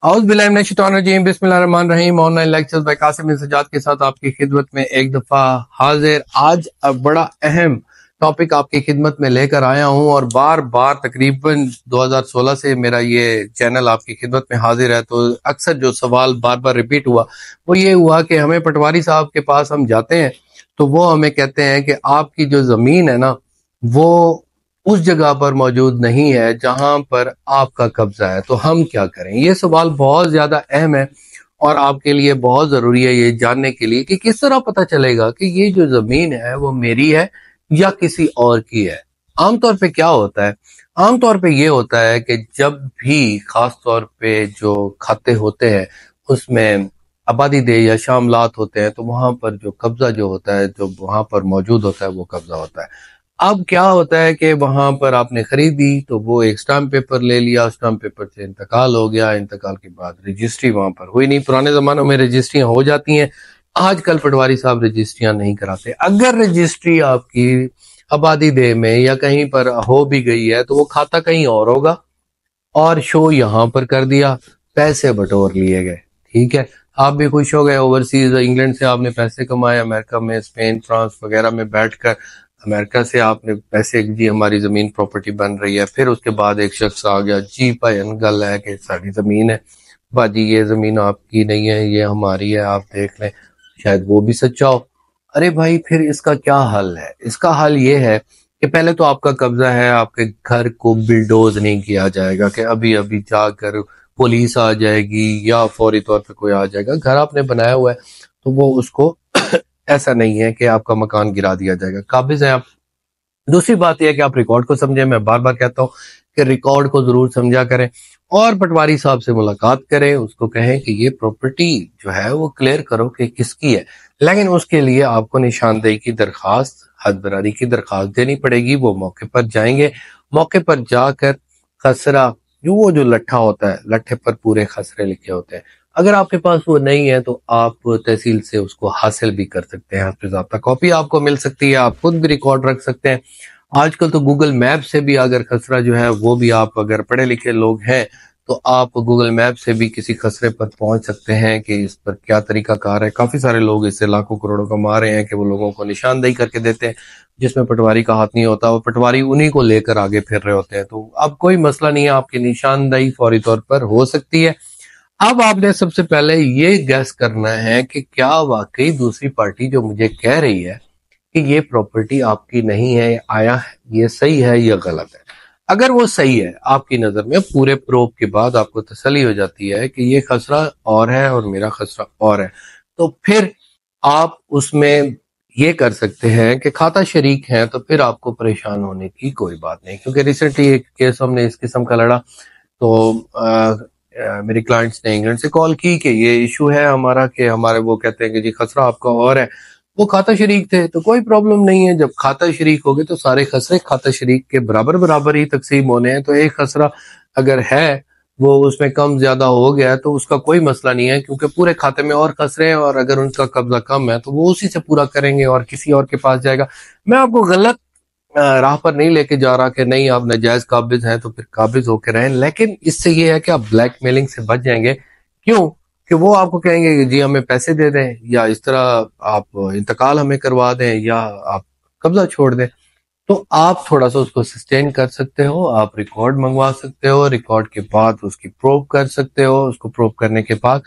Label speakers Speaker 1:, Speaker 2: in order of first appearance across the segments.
Speaker 1: اعوذ باللہ من الشیطان الرجیم، بسم اللہ الرحمن الرحیم۔ Online lectures by Qasim bin Sajjad کے ساتھ آپ کی خدمت میں ایک دفعہ حاضر۔ آج بڑا اہم ٹاپک آپ کی خدمت میں لے کر آیا ہوں، اور بار بار تقریباً 2016 سے میرا یہ چینل آپ کی خدمت میں حاضر ہے، تو اکثر جو سوال بار بار ریپیٹ ہوا وہ یہ ہوا کہ ہمیں پٹواری صاحب کے پاس ہم جاتے ہیں تو وہ ہمیں کہتے ہیں کہ آپ کی جو زمین ہے نا وہ اس جگہ پر موجود نہیں ہے جہاں پر آپ کا قبضہ ہے، تو ہم کیا کریں؟ یہ سوال بہت زیادہ اہم ہے اور آپ کے لیے بہت ضروری ہے یہ جاننے کے لیے کہ کس طرح پتہ چلے گا کہ یہ جو زمین ہے وہ میری ہے یا کسی اور کی ہے۔ عام طور پہ کیا ہوتا ہے؟ عام طور پہ یہ ہوتا ہے کہ جب بھی خاص طور پہ جو کھاتے ہوتے ہیں اس میں آبادی دہ یا شاملات ہوتے ہیں تو وہاں پر جو قبضہ جو ہوتا ہے، جو وہاں پر موجود ہوتا ہے وہ قبضہ ہوتا ہے۔ اب کیا ہوتا ہے کہ وہاں پر آپ نے خریدی تو وہ ایک سٹامپ پیپر لے لیا، سٹامپ پیپر سے انتقال ہو گیا، انتقال کے بعد رجسٹری وہاں پر ہوئی نہیں۔ پرانے زمانوں میں رجسٹریاں ہو جاتی ہیں، آج کل پٹواری صاحب رجسٹریاں نہیں کراتے۔ اگر رجسٹری آپ کی آبادی دہ میں یا کہیں پر ہو بھی گئی ہے تو وہ کھاتا کہیں اور ہوگا اور شو یہاں پر کر دیا، پیسے بٹور لیے گئے، ٹھیک ہے۔ آپ بھی خوش ہو گئے، اوورسیز انگلینڈ سے آپ نے پیسے کمائے، امریکہ میں، اسپین، فرانس وغیرہ میں بیٹھ کر امریکہ سے آپ نے پیسے، جی ہماری زمین پراپرٹی بن رہی ہے۔ پھر اس کے بعد ایک شخص آ گیا، جی بھائی گل ہے کہ ساری زمین ہے باجی، یہ زمین آپ کی نہیں ہے، یہ ہماری ہے، آپ دیکھ لیں، شاید وہ بھی سچا ہو۔ ارے بھائی پھر اس کا کیا حل ہے؟ اس کا حل یہ ہے کہ پہلے تو آپ کا قبضہ ہے، آپ کے گھر کو بلڈوز نہیں کیا جائے گا کہ ابھی ابھی جا کر پولیس آ جائے گی یا فوری طور پہ کوئی آ جائے گا۔ گھر آپ نے بنایا ہوا ہے تو وہ اس کو ایسا نہیں ہے کہ آپ کا مکان گرا دیا جائے گا، قابض ہیں آپ۔ دوسری بات یہ ہے کہ آپ ریکارڈ کو سمجھیں، میں بار بار کہتا ہوں کہ ریکارڈ کو ضرور سمجھا کریں اور پٹواری صاحب سے ملاقات کریں، اس کو کہیں کہ یہ پراپرٹی جو ہے وہ کلیئر کرو کہ کس کی ہے، لیکن اس کے لیے آپ کو نشاندہی کی درخواست، حد براری کی درخواست دینی پڑے گی۔ وہ موقع پر جائیں گے، موقع پر جا کر خسرہ، وہ جو لٹھا ہوتا ہے، لٹھے پر پورے خسرے لکھے ہوتے ہیں، اگر آپ کے پاس وہ نہیں ہے تو آپ تحصیل سے اس کو حاصل بھی کر سکتے ہیں، حسب ضابطہ کاپی آپ کو مل سکتی ہے، آپ خود بھی ریکارڈ رکھ سکتے ہیں۔ آج کل تو گوگل میپ سے بھی اگر خسرہ جو ہے وہ بھی، آپ اگر پڑھے لکھے لوگ ہیں تو آپ گوگل میپ سے بھی کسی خسرے پر پہنچ سکتے ہیں کہ اس پر کیا طریقہ کار ہے۔ کافی سارے لوگ اس سے لاکھوں کروڑوں کما رہے ہیں کہ وہ لوگوں کو نشاندہی کر کے دیتے ہیں جس میں پٹواری کا ہاتھ نہیں ہوتا، وہ پٹواری انہی کو لے کر آگے پھر رہے ہوتے ہیں۔ تو اب کوئی مسئلہ نہیں ہے، آپ کی نشاندہی فوری طور پر ہو سکتی ہے۔ اب آپ نے سب سے پہلے یہ گیس کرنا ہے کہ کیا واقعی دوسری پارٹی جو مجھے کہہ رہی ہے کہ یہ پراپرٹی آپ کی نہیں ہے، آیا ہے، یہ صحیح ہے یا غلط ہے۔ اگر وہ صحیح ہے آپ کی نظر میں، پورے پروف کے بعد آپ کو تسلی ہو جاتی ہے کہ یہ خسرہ اور ہے اور میرا خسرہ اور ہے، تو پھر آپ اس میں یہ کر سکتے ہیں کہ کھاتا شریک ہیں، تو پھر آپ کو پریشان ہونے کی کوئی بات نہیں، کیونکہ ریسنٹلی ایک کیس ہم نے اس قسم کا لڑا تو میری کلائنٹس نے انگلینڈ سے کال کی کہ یہ ایشو ہے ہمارا، کہ ہمارے وہ کہتے ہیں کہ جی خسرہ آپ کا اور ہے، وہ کھاتا شریک تھے تو کوئی پرابلم نہیں ہے۔ جب کھاتا شریک ہوگے تو سارے خسرے کھاتا شریک کے برابر برابر ہی تقسیم ہونے ہیں، تو ایک خسرہ اگر ہے وہ اس میں کم زیادہ ہو گیا تو اس کا کوئی مسئلہ نہیں ہے، کیونکہ پورے کھاتے میں اور خسرے ہیں، اور اگر ان کا قبضہ کم ہے تو وہ اسی سے پورا کریں گے اور کسی اور کے پاس جائے گا۔ میں آپ کو غلط راہ پر نہیں لے کے جا رہا کہ نہیں آپ ناجائز قابض ہیں تو پھر قابض ہو کے رہیں، لیکن اس سے یہ ہے کہ آپ بلیک میلنگ سے بچ جائیں گے۔ کیوں کہ وہ آپ کو کہیں گے کہ جی ہمیں پیسے دے دیں، یا اس طرح آپ انتقال ہمیں کروا دیں، یا آپ قبضہ چھوڑ دیں۔ تو آپ تھوڑا سا اس کو سسٹین کر سکتے ہو، آپ ریکارڈ منگوا سکتے ہو، ریکارڈ کے بعد اس کی پروف کر سکتے ہو، اس کو پروف کرنے کے بعد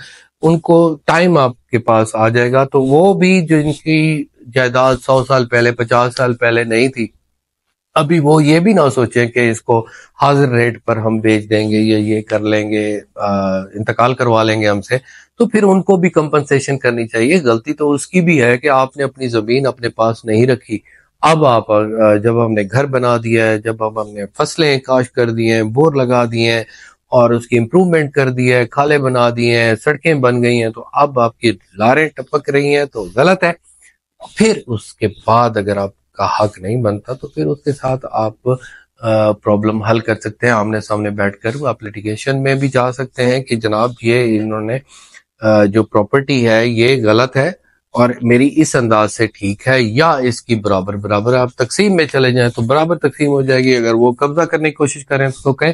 Speaker 1: ان کو ٹائم آپ کے پاس آ جائے گا، تو وہ بھی جو ان کی جائیداد 100 سال پہلے، 50 سال پہلے نہیں تھی، ابھی وہ یہ بھی نہ سوچیں کہ اس کو حاضر ریٹ پر ہم بیچ دیں گے یا یہ کر لیں گے، انتقال کروا لیں گے ہم سے، تو پھر ان کو بھی کمپنسیشن کرنی چاہیے۔ غلطی تو اس کی بھی ہے کہ آپ نے اپنی زمین اپنے پاس نہیں رکھی۔ اب آپ جب ہم نے گھر بنا دیا ہے، جب اب ہم نے فصلیں کاشت کر دی ہیں، بور لگا دیے ہیں اور اس کی امپروومنٹ کر دی ہے، کھالے بنا دیے ہیں، سڑکیں بن گئی ہیں، تو اب آپ کی لاریں ٹپک رہی ہیں تو غلط ہے۔ پھر اس کے بعد اگر آپ کا حق نہیں بنتا تو پھر اس کے ساتھ آپ پرابلم حل کر سکتے ہیں، آمنے سامنے بیٹھ کر آپ لیٹیگیشن میں بھی جا سکتے ہیں کہ جناب یہ انہوں نے جو پراپرٹی ہے یہ غلط ہے اور میری اس انداز سے ٹھیک ہے، یا اس کی برابر برابر آپ تقسیم میں چلے جائیں تو برابر تقسیم ہو جائے گی۔ اگر وہ قبضہ کرنے کی کوشش کریں تو کہیں